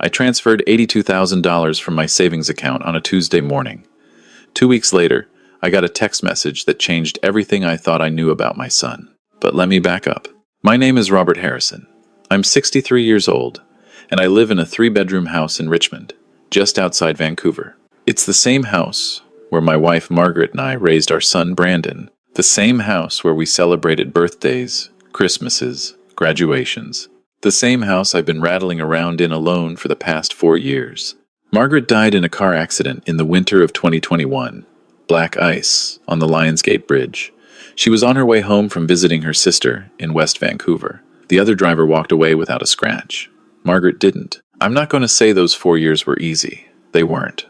I transferred $82,000 from my savings account on a Tuesday morning. 2 weeks later, I got a text message that changed everything I thought I knew about my son. But let me back up. My name is Robert Harrison. I'm 63 years old, and I live in a 3-bedroom house in Richmond, just outside Vancouver. It's the same house where my wife Margaret and I raised our son Brandon, the same house where we celebrated birthdays, Christmases, graduations, the same house I've been rattling around in alone for the past 4 years. Margaret died in a car accident in the winter of 2021, black ice on the Lionsgate Bridge. She was on her way home from visiting her sister in West Vancouver. The other driver walked away without a scratch. Margaret didn't. I'm not going to say those 4 years were easy. They weren't.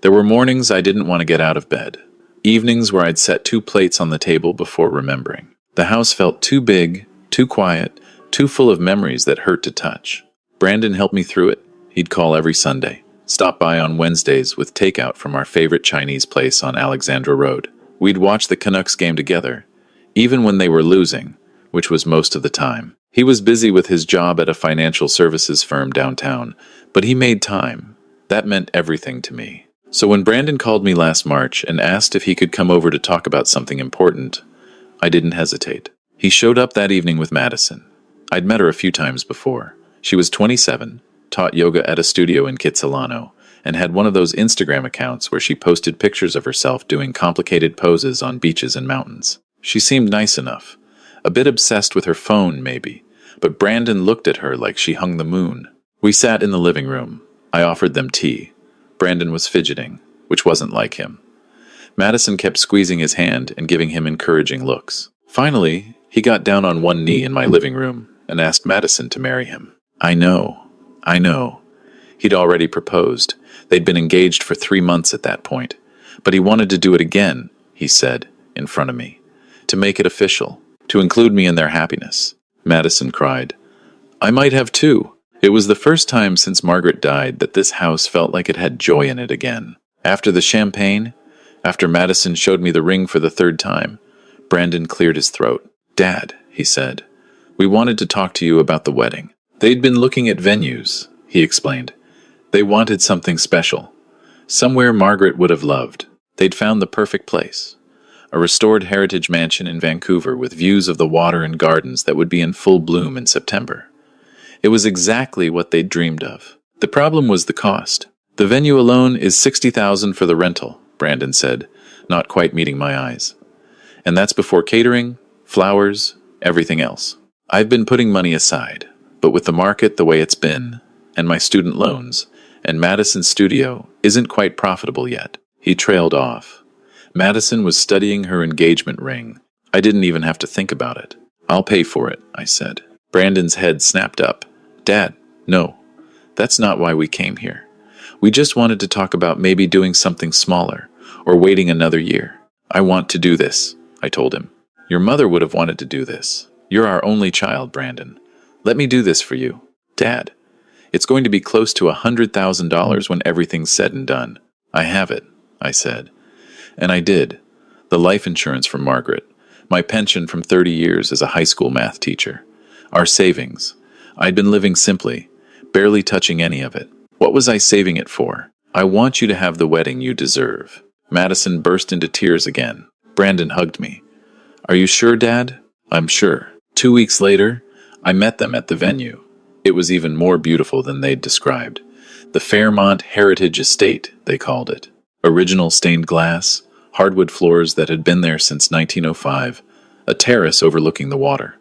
There were mornings I didn't want to get out of bed. Evenings where I'd set 2 plates on the table before remembering. The house felt too big, too quiet, too full of memories that hurt to touch. Brandon helped me through it. He'd call every Sunday. Stop by on Wednesdays with takeout from our favorite Chinese place on Alexandra Road. We'd watch the Canucks game together, even when they were losing, which was most of the time. He was busy with his job at a financial services firm downtown, but he made time. That meant everything to me. So when Brandon called me last March and asked if he could come over to talk about something important, I didn't hesitate. He showed up that evening with Madison. I'd met her a few times before. She was 27, taught yoga at a studio in Kitsilano, and had one of those Instagram accounts where she posted pictures of herself doing complicated poses on beaches and mountains. She seemed nice enough. A bit obsessed with her phone, maybe, but Brandon looked at her like she hung the moon. We sat in the living room. I offered them tea. Brandon was fidgeting, which wasn't like him. Madison kept squeezing his hand and giving him encouraging looks. Finally, he got down on one knee in my living room and asked Madison to marry him. I know. He'd already proposed. They'd been engaged for 3 months at that point. But he wanted to do it again, he said, in front of me. To make it official. To include me in their happiness. Madison cried. I might have too. It was the first time since Margaret died that this house felt like it had joy in it again. After the champagne, after Madison showed me the ring for the 3rd time, Brandon cleared his throat. Dad, he said, we wanted to talk to you about the wedding. They'd been looking at venues, he explained. They wanted something special. Somewhere Margaret would have loved. They'd found the perfect place. A restored heritage mansion in Vancouver with views of the water and gardens that would be in full bloom in September. It was exactly what they'd dreamed of. The problem was the cost. The venue alone is $60,000 for the rental, Brandon said, not quite meeting my eyes. And that's before catering, flowers, everything else. I've been putting money aside, but with the market the way it's been, and my student loans, and Madison's studio isn't quite profitable yet. He trailed off. Madison was studying her engagement ring. I didn't even have to think about it. I'll pay for it, I said. Brandon's head snapped up. Dad, no, that's not why we came here. We just wanted to talk about maybe doing something smaller, or waiting another year. I want to do this, I told him. Your mother would have wanted to do this. You're our only child, Brandon. Let me do this for you. Dad, it's going to be close to $100,000 when everything's said and done. I have it, I said. And I did. The life insurance from Margaret, my pension from 30 years as a high school math teacher, our savings. I'd been living simply, barely touching any of it. What was I saving it for? I want you to have the wedding you deserve. Madison burst into tears again. Brandon hugged me. Are you sure, Dad? I'm sure. 2 weeks later, I met them at the venue. It was even more beautiful than they'd described. The Fairmont Heritage Estate, they called it. Original stained glass, hardwood floors that had been there since 1905, a terrace overlooking the water.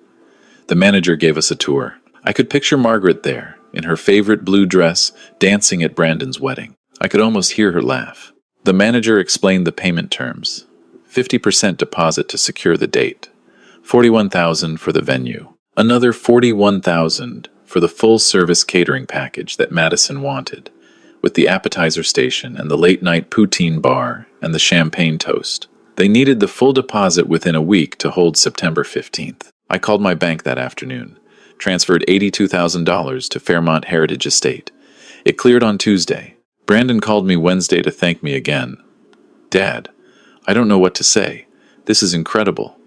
The manager gave us a tour. I could picture Margaret there, in her favorite blue dress, dancing at Brandon's wedding. I could almost hear her laugh. The manager explained the payment terms. 50% deposit to secure the date. $41,000 for the venue. Another $41,000 for the full-service catering package that Madison wanted, with the appetizer station and the late-night poutine bar and the champagne toast. They needed the full deposit within a week to hold September 15th. I called my bank that afternoon. Transferred $82,000 to Fairmont Heritage Estate. It cleared on Tuesday. Brandon called me Wednesday to thank me again. Dad, I don't know what to say. This is incredible.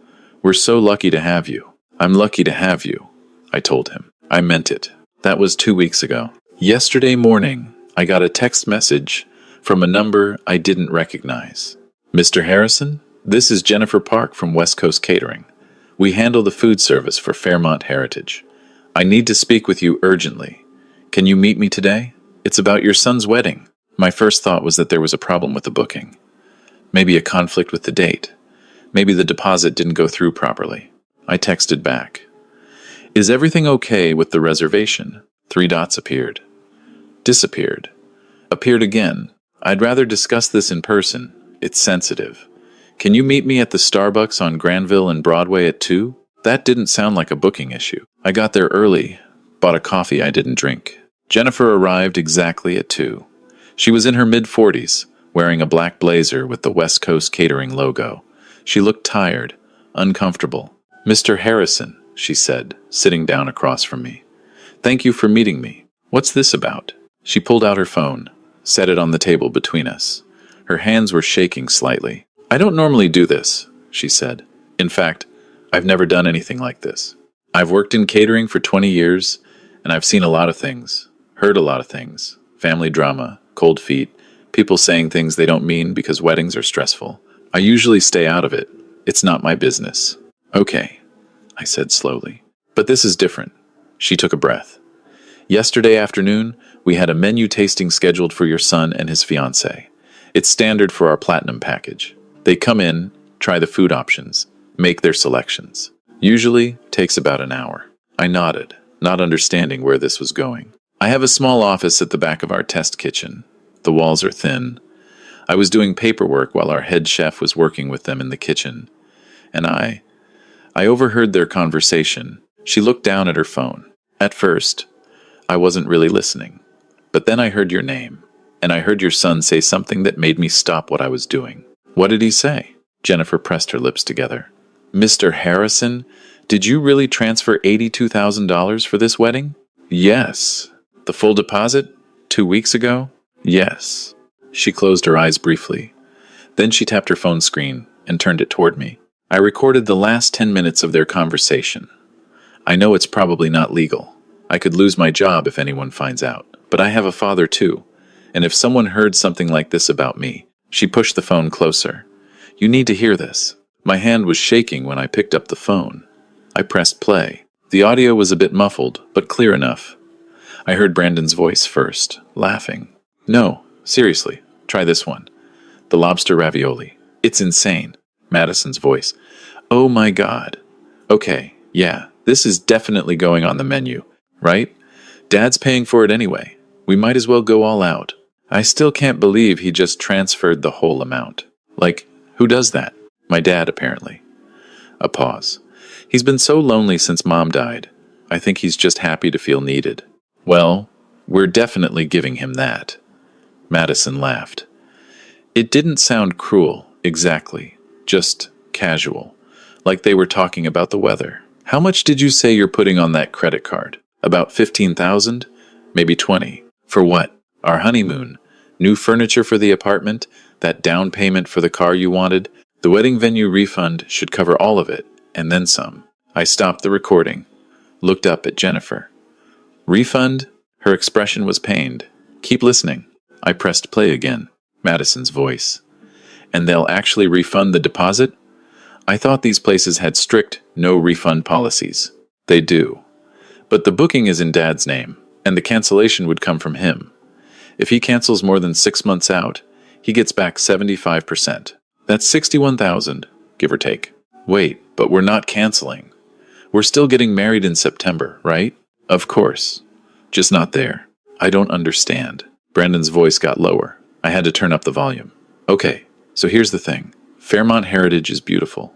We're so lucky to have you. I'm lucky to have you, I told him. I meant it. That was 2 weeks ago. Yesterday morning, I got a text message from a number I didn't recognize. Mr. Harrison, this is Jennifer Park from West Coast Catering. We handle the food service for Fairmont Heritage. I need to speak with you urgently. Can you meet me today? It's about your son's wedding. My first thought was that there was a problem with the booking. Maybe a conflict with the date. Maybe the deposit didn't go through properly. I texted back. Is everything okay with the reservation? 3 dots appeared. Disappeared. Appeared again. I'd rather discuss this in person. It's sensitive. Can you meet me at the Starbucks on Granville and Broadway at 2? That didn't sound like a booking issue. I got there early, bought a coffee I didn't drink. Jennifer arrived exactly at 2. She was in her mid-40s, wearing a black blazer with the West Coast Catering logo. She looked tired, uncomfortable. Mr. Harrison, she said, sitting down across from me. Thank you for meeting me. What's this about? She pulled out her phone, set it on the table between us. Her hands were shaking slightly. I don't normally do this, she said. In fact, I've never done anything like this. I've worked in catering for 20 years, and I've seen a lot of things, heard a lot of things. Family drama, cold feet, people saying things they don't mean because weddings are stressful. I usually stay out of it. It's not my business. Okay, I said slowly. But this is different. She took a breath. Yesterday afternoon, we had a menu tasting scheduled for your son and his fiancée. It's standard for our platinum package. They come in, try the food options, make their selections. Usually takes about an hour. I nodded, not understanding where this was going. I have a small office at the back of our test kitchen. The walls are thin. I was doing paperwork while our head chef was working with them in the kitchen. And I overheard their conversation. She looked down at her phone. At first, I wasn't really listening. But then I heard your name, and I heard your son say something that made me stop what I was doing. What did he say? Jennifer pressed her lips together. Mr. Harrison, did you really transfer $82,000 for this wedding? Yes. The full deposit? 2 weeks ago? Yes. She closed her eyes briefly. Then she tapped her phone screen and turned it toward me. I recorded the last 10 minutes of their conversation. I know it's probably not legal. I could lose my job if anyone finds out. But I have a father too. And if someone heard something like this about me, she pushed the phone closer. You need to hear this. My hand was shaking when I picked up the phone. I pressed play. The audio was a bit muffled, but clear enough. I heard Brandon's voice first, laughing. No, seriously, try this one. The lobster ravioli. It's insane. Madison's voice. Oh my God. Okay, yeah, this is definitely going on the menu, right? Dad's paying for it anyway. We might as well go all out. I still can't believe he just transferred the whole amount. Like, who does that? My dad, apparently. A pause. He's been so lonely since Mom died. I think he's just happy to feel needed. Well, we're definitely giving him that. Madison laughed. It didn't sound cruel, exactly. Just casual. Like they were talking about the weather. How much did you say you're putting on that credit card? About 15,000? Maybe 20. For what? Our honeymoon. New furniture for the apartment? That down payment for the car you wanted? The wedding venue refund should cover all of it, and then some. I stopped the recording. Looked up at Jennifer. Refund? Her expression was pained. Keep listening. I pressed play again. Madison's voice. And they'll actually refund the deposit? I thought these places had strict no refund policies. They do. But the booking is in Dad's name, and the cancellation would come from him. If he cancels more than 6 months out, he gets back 75%. That's 61,000, give or take. Wait, but we're not canceling. We're still getting married in September, right? Of course. Just not there. I don't understand. Brandon's voice got lower. I had to turn up the volume. Okay, so here's the thing. Fairmont Heritage is beautiful,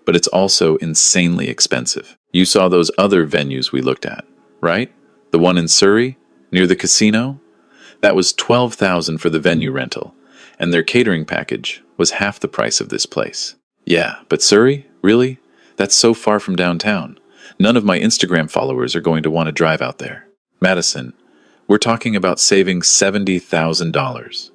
but it's also insanely expensive. You saw those other venues we looked at, right? The one in Surrey, near the casino? That was $12,000 for the venue rental, and their catering package was half the price of this place. Yeah, but Surrey? Really? That's so far from downtown. None of my Instagram followers are going to want to drive out there. Madison, we're talking about saving $70,000.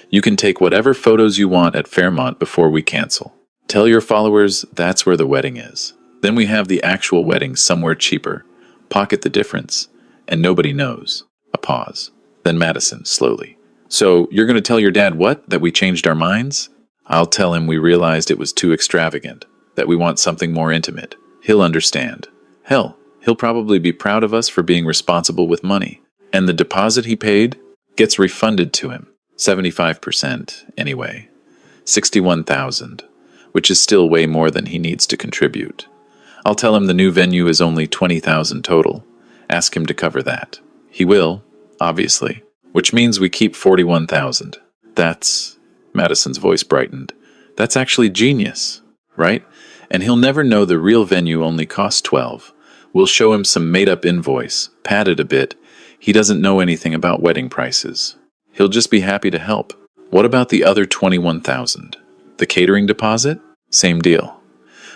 You can take whatever photos you want at Fairmont before we cancel. Tell your followers that's where the wedding is. Then we have the actual wedding somewhere cheaper. Pocket the difference, and nobody knows. A pause. Then Madison, slowly. So, you're going to tell your dad what? That we changed our minds? I'll tell him we realized it was too extravagant, that we want something more intimate. He'll understand. Hell, he'll probably be proud of us for being responsible with money. And the deposit he paid gets refunded to him. 75%, anyway. 61,000, which is still way more than he needs to contribute. I'll tell him the new venue is only 20,000 total. Ask him to cover that. He will, obviously, which means we keep 41,000. That's... Madison's voice brightened. That's actually genius, right? And he'll never know the real venue only costs 12. We'll show him some made-up invoice, padded a bit. He doesn't know anything about wedding prices. He'll just be happy to help. What about the other 21,000? The catering deposit? Same deal.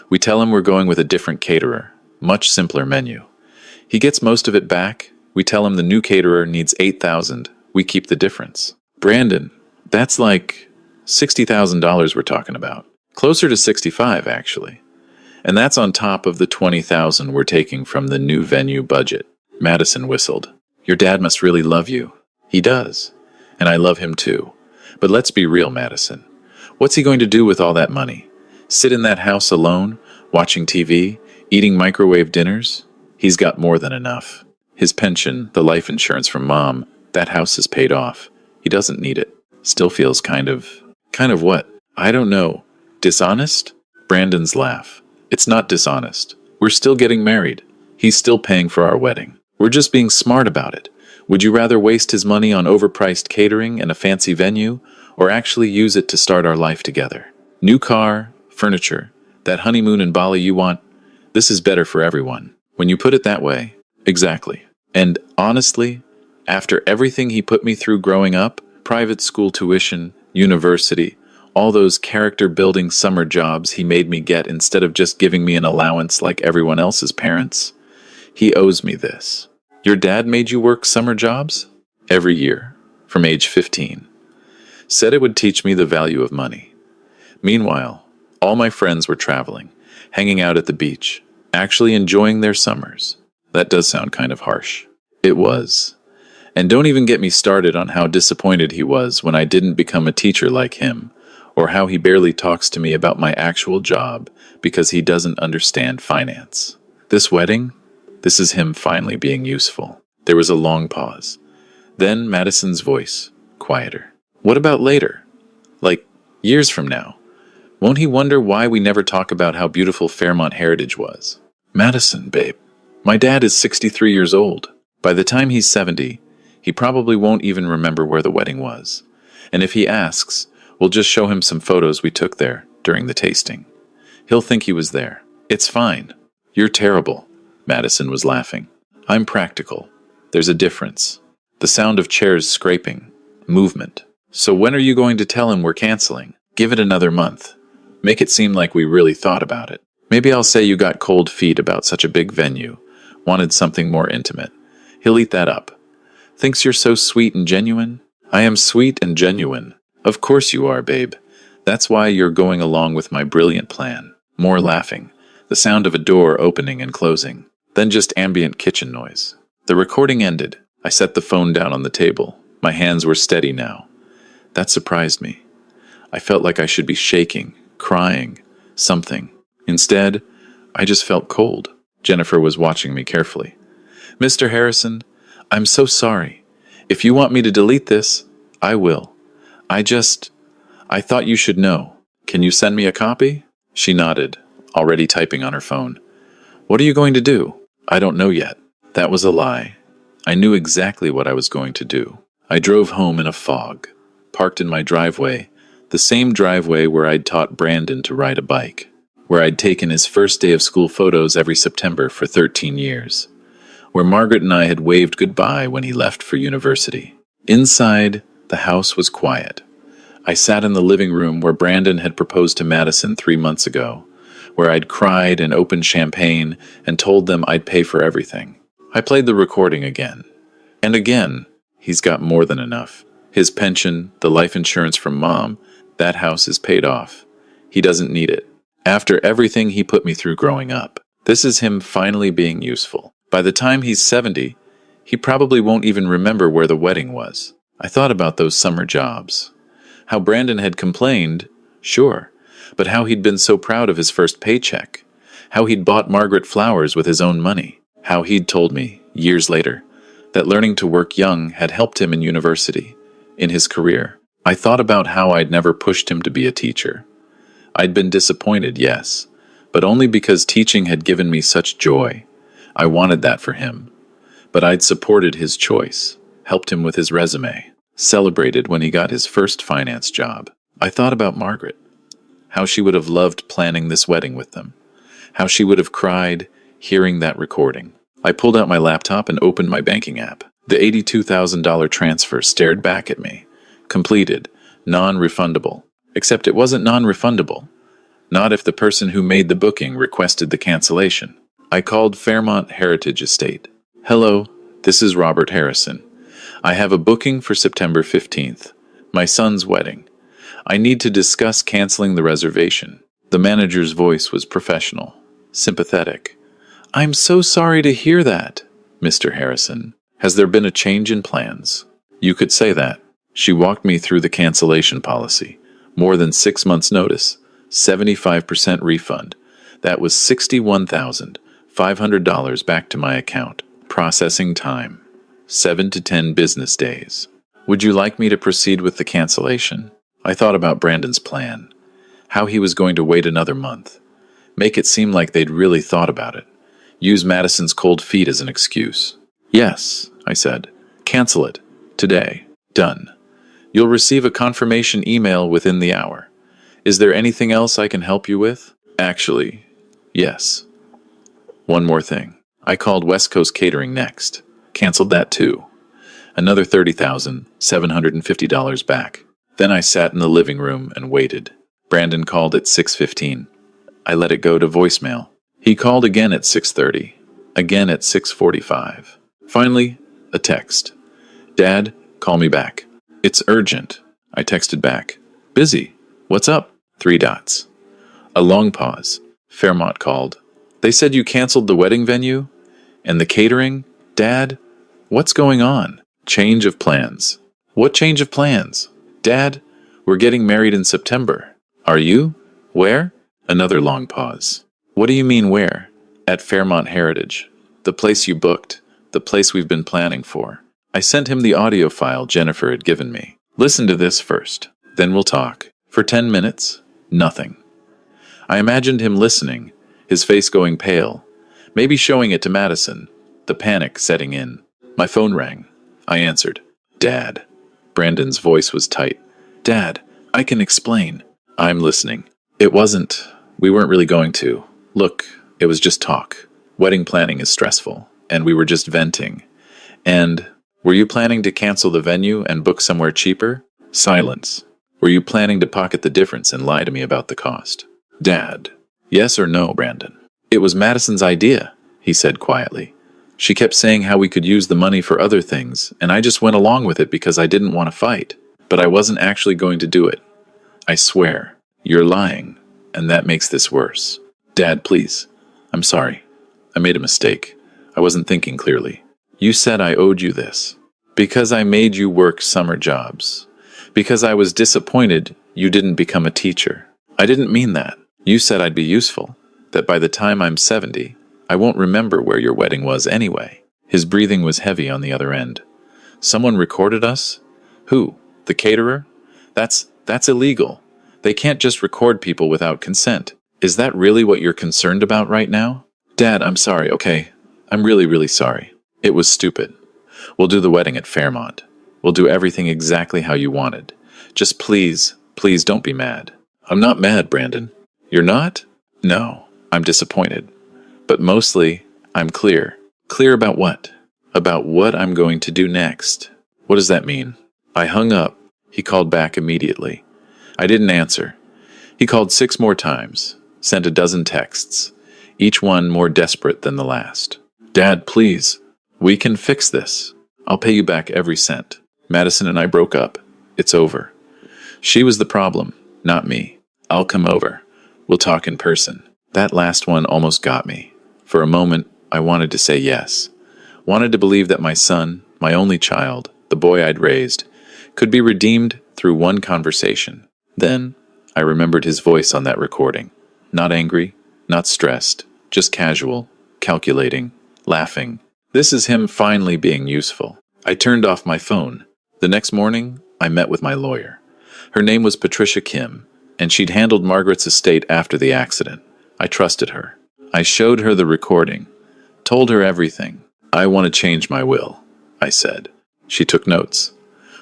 We tell him we're going with a different caterer, much simpler menu. He gets most of it back. We tell him the new caterer needs 8,000. We keep the difference. Brandon, that's like $60,000 we're talking about. Closer to 65, actually. And that's on top of the 20,000 we're taking from the new venue budget. Madison whistled. Your dad must really love you. He does. And I love him too. But let's be real, Madison. What's he going to do with all that money? Sit in that house alone, watching TV, eating microwave dinners? He's got more than enough. His pension, the life insurance from Mom, that house is paid off. He doesn't need it. Still feels kind of what? I don't know. Dishonest? Brandon's laugh. It's not dishonest. We're still getting married. He's still paying for our wedding. We're just being smart about it. Would you rather waste his money on overpriced catering and a fancy venue, or actually use it to start our life together? New car, furniture, that honeymoon in Bali you want? This is better for everyone. When you put it that way, exactly. And honestly, after everything he put me through growing up, private school tuition, university, all those character-building summer jobs he made me get instead of just giving me an allowance like everyone else's parents, he owes me this. Your dad made you work summer jobs? Every year, from age 15. Said it would teach me the value of money. Meanwhile, all my friends were traveling, hanging out at the beach, actually enjoying their summers. That does sound kind of harsh. It was. And don't even get me started on how disappointed he was when I didn't become a teacher like him, or how he barely talks to me about my actual job because he doesn't understand finance. This wedding? This is him finally being useful. There was a long pause. Then Madison's voice, quieter. What about later? Like, years from now? Won't he wonder why we never talk about how beautiful Fairmont Heritage was? Madison, babe. My dad is 63 years old. By the time he's 70, he probably won't even remember where the wedding was. And if he asks, we'll just show him some photos we took there during the tasting. He'll think he was there. It's fine. You're terrible. Madison was laughing. I'm practical. There's a difference. The sound of chairs scraping. Movement. So when are you going to tell him we're canceling? Give it another month. Make it seem like we really thought about it. Maybe I'll say you got cold feet about such a big venue. Wanted something more intimate. He'll eat that up. Thinks you're so sweet and genuine? I am sweet and genuine. Of course you are, babe. That's why you're going along with my brilliant plan. More laughing. The sound of a door opening and closing. Then just ambient kitchen noise. The recording ended. I set the phone down on the table. My hands were steady now. That surprised me. I felt like I should be shaking, crying, something. Instead, I just felt cold. Jennifer was watching me carefully. Mr. Harrison, I'm so sorry. If you want me to delete this, I will. I thought you should know. Can you send me a copy? She nodded, already typing on her phone. What are you going to do? I don't know yet. That was a lie. I knew exactly what I was going to do. I drove home in a fog, parked in my driveway, the same driveway where I'd taught Brandon to ride a bike, where I'd taken his first day of school photos every September for 13 years, where Margaret and I had waved goodbye when he left for university. Inside, the house was quiet. I sat in the living room where Brandon had proposed to Madison 3 months ago, where I'd cried and opened champagne and told them I'd pay for everything. I played the recording again. And again, he's got more than enough. His pension, the life insurance from Mom, that house is paid off. He doesn't need it. After everything he put me through growing up, this is him finally being useful. By the time he's 70, He probably won't even remember where the wedding was. I thought about those summer jobs. How Brandon had complained, sure, but how he'd been so proud of his first paycheck. How he'd bought Margaret flowers with his own money. How he'd told me, years later, that learning to work young had helped him in university, in his career. I thought about how I'd never pushed him to be a teacher. I'd been disappointed, yes, but only because teaching had given me such joy. I wanted that for him. But I'd supported his choice, helped him with his resume, celebrated when he got his first finance job. I thought about Margaret, how she would have loved planning this wedding with them, how she would have cried hearing that recording. I pulled out my laptop and opened my banking app. The $82,000 transfer stared back at me. Completed, non-refundable. Except it wasn't non-refundable. Not if the person who made the booking requested the cancellation. I called Fairmont Heritage Estate. Hello, this is Robert Harrison. I have a booking for September 15th, my son's wedding. I need to discuss canceling the reservation. The manager's voice was professional, sympathetic. I'm so sorry to hear that, Mr. Harrison. Has there been a change in plans? You could say that. She walked me through the cancellation policy. More than 6 months' notice, 75% refund. That was $61,500 back to my account. Processing time, 7 to 10 business days. Would you like me to proceed with the cancellation? I thought about Brandon's plan, how he was going to wait another month, make it seem like they'd really thought about it, use Madison's cold feet as an excuse. Yes, I said. Cancel it. Today. Done. You'll receive a confirmation email within the hour. Is there anything else I can help you with? Actually, yes. One more thing. I called West Coast Catering next. Canceled that too. Another $30,750 back. Then I sat in the living room and waited. Brandon called at 6:15. I let it go to voicemail. He called again at 6:30. Again at 6:45. Finally, a text. Dad, call me back. It's urgent. I texted back. Busy. What's up? 3 dots. A long pause. Fairmont called. They said you canceled the wedding venue? And the catering? Dad? What's going on? Change of plans. What change of plans? Dad, we're getting married in September. Are you? Where? Another long pause. What do you mean where? At Fairmont Heritage. The place you booked. The place we've been planning for. I sent him the audio file Jennifer had given me. Listen to this first. Then we'll talk. For 10 minutes, nothing. I imagined him listening, his face going pale, maybe showing it to Madison, the panic setting in. My phone rang. I answered. Dad. Brandon's voice was tight. Dad, I can explain. I'm listening. We weren't really going to. Look, it was just talk. Wedding planning is stressful, and we were just venting. And, were you planning to cancel the venue and book somewhere cheaper? Silence. Were you planning to pocket the difference and lie to me about the cost? Dad. Yes or no, Brandon? It was Madison's idea, he said quietly. She kept saying how we could use the money for other things, and I just went along with it because I didn't want to fight. But I wasn't actually going to do it. I swear. You're lying, and that makes this worse. Dad, please. I'm sorry. I made a mistake. I wasn't thinking clearly. You said I owed you this. Because I made you work summer jobs. Because I was disappointed you didn't become a teacher. I didn't mean that. You said I'd be useful. That by the time I'm 70, I won't remember where your wedding was anyway. His breathing was heavy on the other end. Someone recorded us? Who? The caterer? That's illegal. They can't just record people without consent. Is that really what you're concerned about right now? Dad, I'm sorry, okay? I'm really, really sorry. It was stupid. We'll do the wedding at Fairmont. We'll do everything exactly how you wanted. Just please, please don't be mad. I'm not mad, Brandon. You're not? No, I'm disappointed. But mostly, I'm clear. Clear about what? About what I'm going to do next. What does that mean? I hung up. He called back immediately. I didn't answer. He called 6 more times, sent a dozen texts, each one more desperate than the last. Dad, please. We can fix this. I'll pay you back every cent. Madison and I broke up. It's over. She was the problem, not me. I'll come over. We'll talk in person. That last one almost got me. For a moment, I wanted to say yes. Wanted to believe that my son, my only child, the boy I'd raised, could be redeemed through one conversation. Then, I remembered his voice on that recording. Not angry, not stressed, just casual, calculating, laughing. This is him finally being useful. I turned off my phone. The next morning, I met with my lawyer. Her name was Patricia Kim, and she'd handled Margaret's estate after the accident. I trusted her. I showed her the recording, told her everything. I want to change my will, I said. She took notes.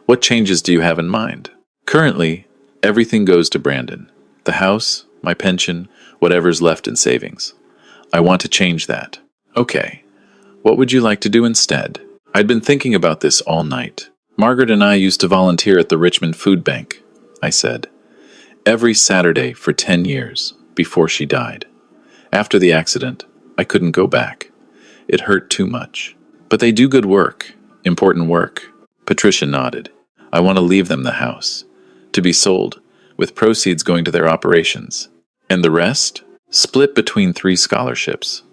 What changes do you have in mind? Currently, everything goes to Brandon. The house, my pension, whatever's left in savings. I want to change that. Okay. What would you like to do instead? I'd been thinking about this all night. Margaret and I used to volunteer at the Richmond Food Bank, I said. Every Saturday for 10 years, before she died. After the accident, I couldn't go back. It hurt too much. But they do good work, important work. Patricia nodded. I want to leave them the house, to be sold, with proceeds going to their operations. And the rest? Split between 3 scholarships.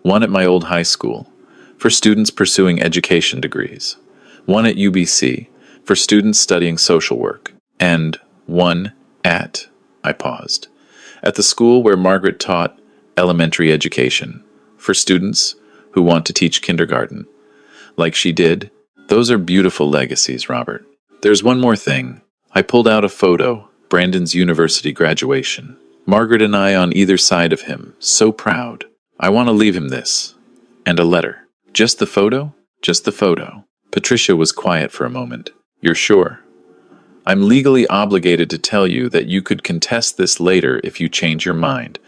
One at my old high school, for students pursuing education degrees. One at UBC, for students studying social work. And one at, I paused, at the school where Margaret taught elementary education, for students who want to teach kindergarten. Like she did. Those are beautiful legacies, Robert. There's one more thing. I pulled out a photo, Brandon's university graduation. Margaret and I on either side of him, so proud. I want to leave him this. And a letter. Just the photo? Just the photo. Patricia was quiet for a moment. You're sure? I'm legally obligated to tell you that you could contest this later if you change your mind,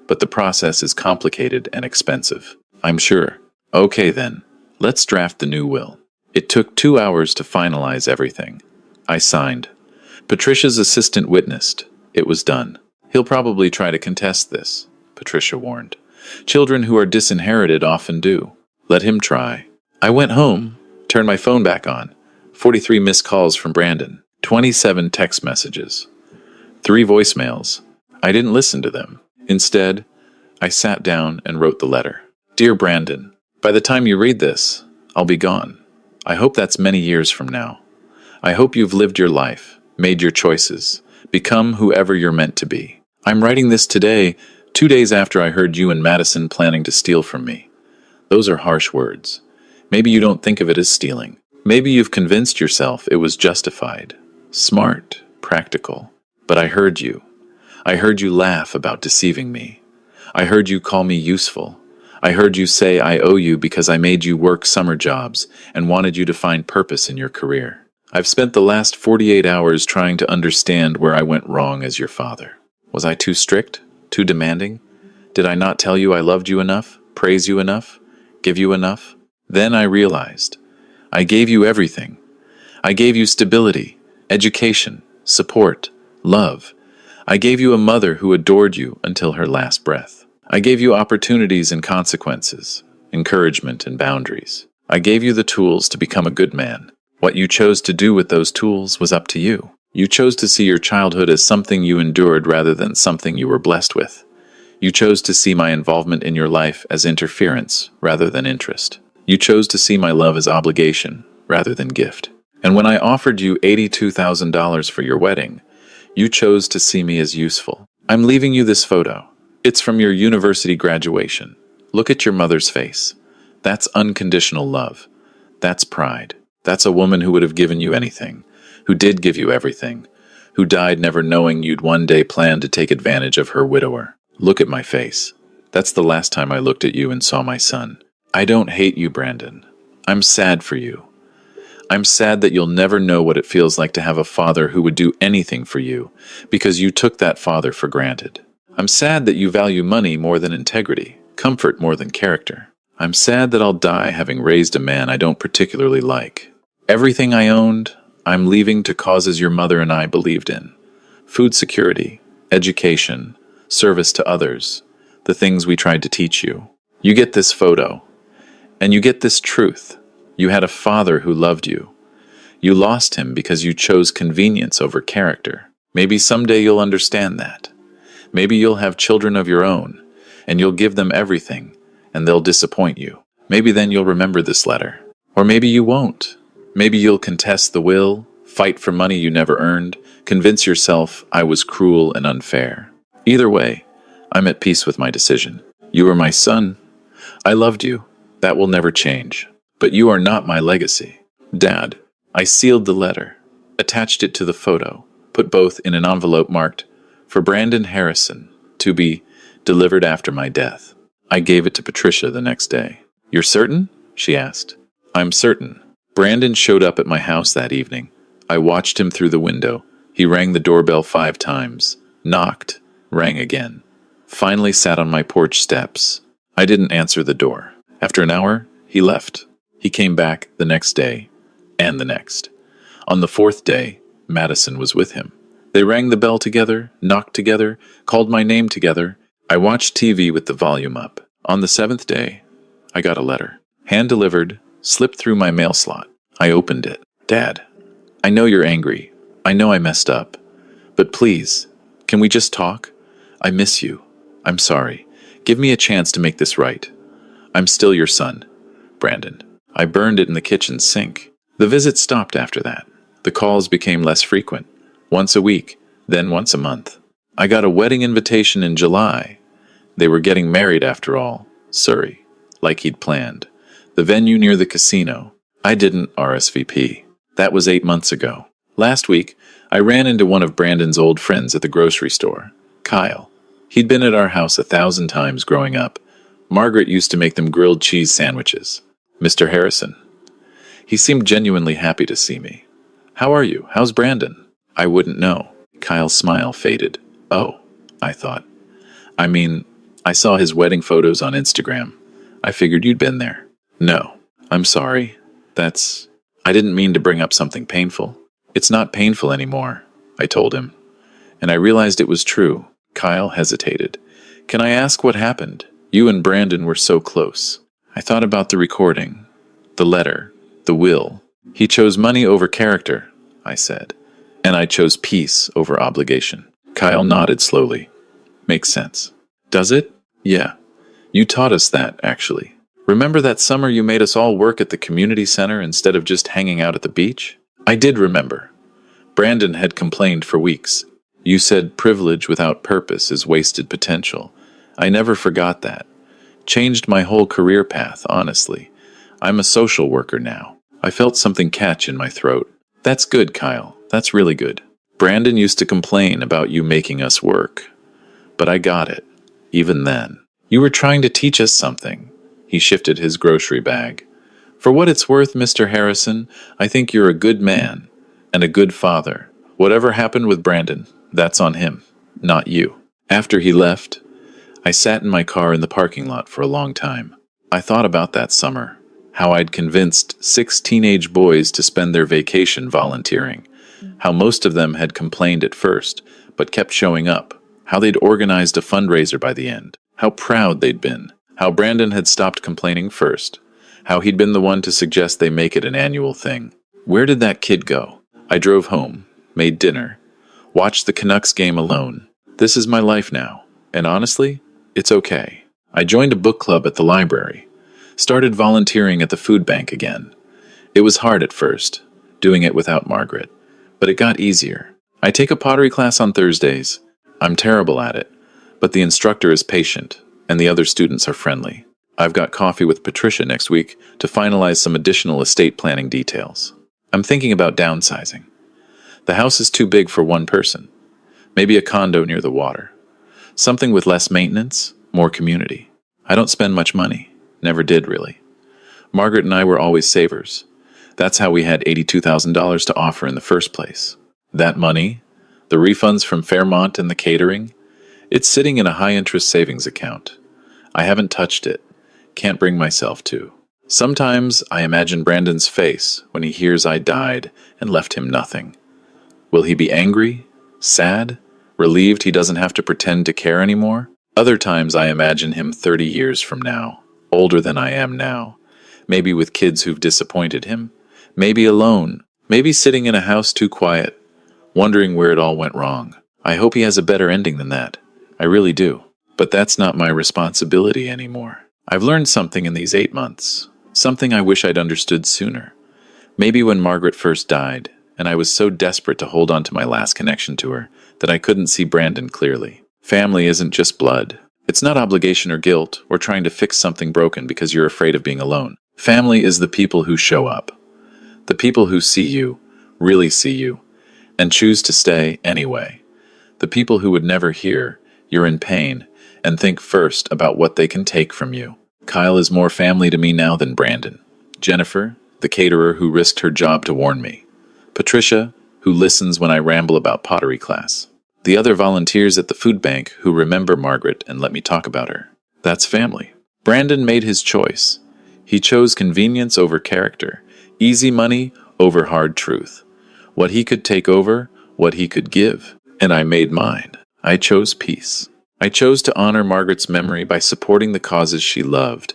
but the process is complicated and expensive. I'm sure. Okay then, let's draft the new will. It took 2 hours to finalize everything. I signed. Patricia's assistant witnessed. It was done. He'll probably try to contest this, Patricia warned. Children who are disinherited often do. Let him try. I went home, turned my phone back on. 43 missed calls from Brandon. 27 text messages. 3 voicemails. I didn't listen to them. Instead, I sat down and wrote the letter. Dear Brandon, by the time you read this, I'll be gone. I hope that's many years from now. I hope you've lived your life, made your choices, become whoever you're meant to be. I'm writing this today, 2 days after I heard you and Madison planning to steal from me. Those are harsh words. Maybe you don't think of it as stealing. Maybe you've convinced yourself it was justified. Smart, practical. But I heard you. I heard you laugh about deceiving me. I heard you call me useful. I heard you say I owe you because I made you work summer jobs and wanted you to find purpose in your career. I've spent the last 48 hours trying to understand where I went wrong as your father. Was I too strict? Too demanding? Did I not tell you I loved you enough? Praise you enough? Give you enough? Then I realized. I gave you everything. I gave you stability, education, support, love. I gave you a mother who adored you until her last breath. I gave you opportunities and consequences, encouragement and boundaries. I gave you the tools to become a good man. What you chose to do with those tools was up to you. You chose to see your childhood as something you endured rather than something you were blessed with. You chose to see my involvement in your life as interference rather than interest. You chose to see my love as obligation rather than gift. And when I offered you $82,000 for your wedding, you chose to see me as useful. I'm leaving you this photo. It's from your university graduation. Look at your mother's face. That's unconditional love. That's pride. That's a woman who would have given you anything, who did give you everything, who died never knowing you'd one day plan to take advantage of her widower. Look at my face. That's the last time I looked at you and saw my son. I don't hate you, Brandon. I'm sad for you. I'm sad that you'll never know what it feels like to have a father who would do anything for you, because you took that father for granted. I'm sad that you value money more than integrity, comfort more than character. I'm sad that I'll die having raised a man I don't particularly like. Everything I owned, I'm leaving to causes your mother and I believed in. Food security, education, service to others, the things we tried to teach you. You get this photo, and you get this truth. You had a father who loved you. You lost him because you chose convenience over character. Maybe someday you'll understand that. Maybe you'll have children of your own, and you'll give them everything, and they'll disappoint you. Maybe then you'll remember this letter. Or maybe you won't. Maybe you'll contest the will, fight for money you never earned, convince yourself I was cruel and unfair. Either way, I'm at peace with my decision. You are my son. I loved you. That will never change. But you are not my legacy. Dad, I sealed the letter, attached it to the photo, put both in an envelope marked, "For Brandon Harrison, to be delivered after my death." I gave it to Patricia the next day. "You're certain?" she asked. "I'm certain." Brandon showed up at my house that evening. I watched him through the window. He rang the doorbell 5 times, knocked, rang again. Finally sat on my porch steps. I didn't answer the door. After an hour, he left. He came back the next day, and the next. On the 4th day, Madison was with him. They rang the bell together, knocked together, called my name together. I watched TV with the volume up. On the 7th day, I got a letter. Hand-delivered, slipped through my mail slot. I opened it. "Dad, I know you're angry. I know I messed up. But please, can we just talk? I miss you. I'm sorry. Give me a chance to make this right. I'm still your son, Brandon." I burned it in the kitchen sink. The visits stopped after that. The calls became less frequent. Once a week, then once a month. I got a wedding invitation in July. They were getting married after all. Surrey, like he'd planned. The venue near the casino. I didn't RSVP. That was 8 months ago. Last week, I ran into one of Brandon's old friends at the grocery store, Kyle. He'd been at our house 1,000 times growing up. Margaret used to make them grilled cheese sandwiches. "Mr. Harrison." He seemed genuinely happy to see me. "How are you? How's Brandon?" I wouldn't know. Kyle's smile faded. "Oh," I thought. "I mean, I saw his wedding photos on Instagram. I figured you'd been there." "No, I'm sorry. I didn't mean to bring up something painful." "It's not painful anymore," I told him. And I realized it was true. Kyle hesitated. "Can I ask what happened? You and Brandon were so close." I thought about the recording, the letter, the will. "He chose money over character," I said. "And I chose peace over obligation." Kyle nodded slowly. "Makes sense." "Does it?" "Yeah. You taught us that, actually. Remember that summer you made us all work at the community center instead of just hanging out at the beach?" I did remember. Brandon had complained for weeks. "You said privilege without purpose is wasted potential." I never forgot that. Changed my whole career path, honestly. I'm a social worker now. I felt something catch in my throat. "That's good, Kyle. That's really good. Brandon used to complain about you making us work. But I got it. Even then. You were trying to teach us something." He shifted his grocery bag. "For what it's worth, Mr. Harrison, I think you're a good man and a good father. Whatever happened with Brandon, that's on him, not you." After he left, I sat in my car in the parking lot for a long time. I thought about that summer, how I'd convinced 6 teenage boys to spend their vacation volunteering, how most of them had complained at first, but kept showing up, how they'd organized a fundraiser by the end, how proud they'd been, how Brandon had stopped complaining first, how he'd been the one to suggest they make it an annual thing. Where did that kid go? I drove home, made dinner, watched the Canucks game alone. This is my life now, and honestly, it's okay. I joined a book club at the library, started volunteering at the food bank again. It was hard at first, doing it without Margaret, but it got easier. I take a pottery class on Thursdays. I'm terrible at it, but the instructor is patient, and the other students are friendly. I've got coffee with Patricia next week to finalize some additional estate planning details. I'm thinking about downsizing. The house is too big for one person. Maybe a condo near the water. Something with less maintenance, more community. I don't spend much money. Never did, really. Margaret and I were always savers. That's how we had $82,000 to offer in the first place. That money, the refunds from Fairmont and the catering, it's sitting in a high-interest savings account. I haven't touched it. Can't bring myself to. Sometimes I imagine Brandon's face when he hears I died and left him nothing. Will he be angry? Sad? Relieved he doesn't have to pretend to care anymore? Other times I imagine him 30 years from now, older than I am now, maybe with kids who've disappointed him, maybe alone, maybe sitting in a house too quiet, wondering where it all went wrong. I hope he has a better ending than that. I really do. But that's not my responsibility anymore. I've learned something in these 8 months, something I wish I'd understood sooner. Maybe when Margaret first died, and I was so desperate to hold on to my last connection to her that I couldn't see Brandon clearly. Family isn't just blood. It's not obligation or guilt or trying to fix something broken because you're afraid of being alone. Family is the people who show up, the people who see you, really see you, and choose to stay anyway. The people who would never hear you're in pain and think first about what they can take from you. Kyle is more family to me now than Brandon. Jennifer, the caterer who risked her job to warn me. Patricia, who listens when I ramble about pottery class. The other volunteers at the food bank who remember Margaret and let me talk about her. That's family. Brandon made his choice. He chose convenience over character, easy money over hard truth. What he could take over, what he could give. And I made mine. I chose peace. I chose to honor Margaret's memory by supporting the causes she loved,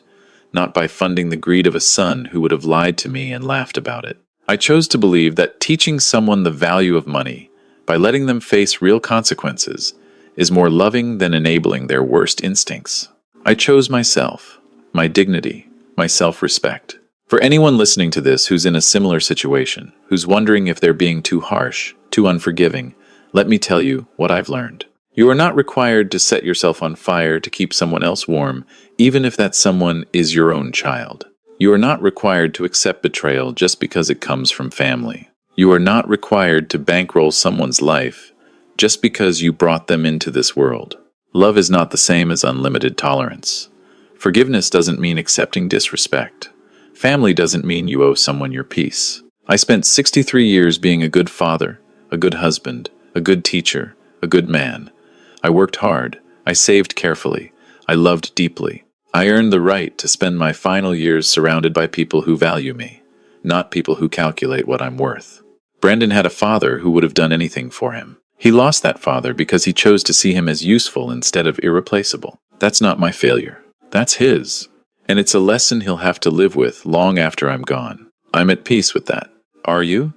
not by funding the greed of a son who would have lied to me and laughed about it. I chose to believe that teaching someone the value of money, by letting them face real consequences, is more loving than enabling their worst instincts. I chose myself, my dignity, my self-respect. For anyone listening to this who's in a similar situation, who's wondering if they're being too harsh, too unforgiving, let me tell you what I've learned. You are not required to set yourself on fire to keep someone else warm, even if that someone is your own child. You are not required to accept betrayal just because it comes from family. You are not required to bankroll someone's life just because you brought them into this world. Love is not the same as unlimited tolerance. Forgiveness doesn't mean accepting disrespect. Family doesn't mean you owe someone your peace. I spent 63 years being a good father, a good husband, a good teacher, a good man. I worked hard. I saved carefully. I loved deeply. I earned the right to spend my final years surrounded by people who value me, not people who calculate what I'm worth. Brandon had a father who would have done anything for him. He lost that father because he chose to see him as useful instead of irreplaceable. That's not my failure. That's his. And it's a lesson he'll have to live with long after I'm gone. I'm at peace with that. Are you?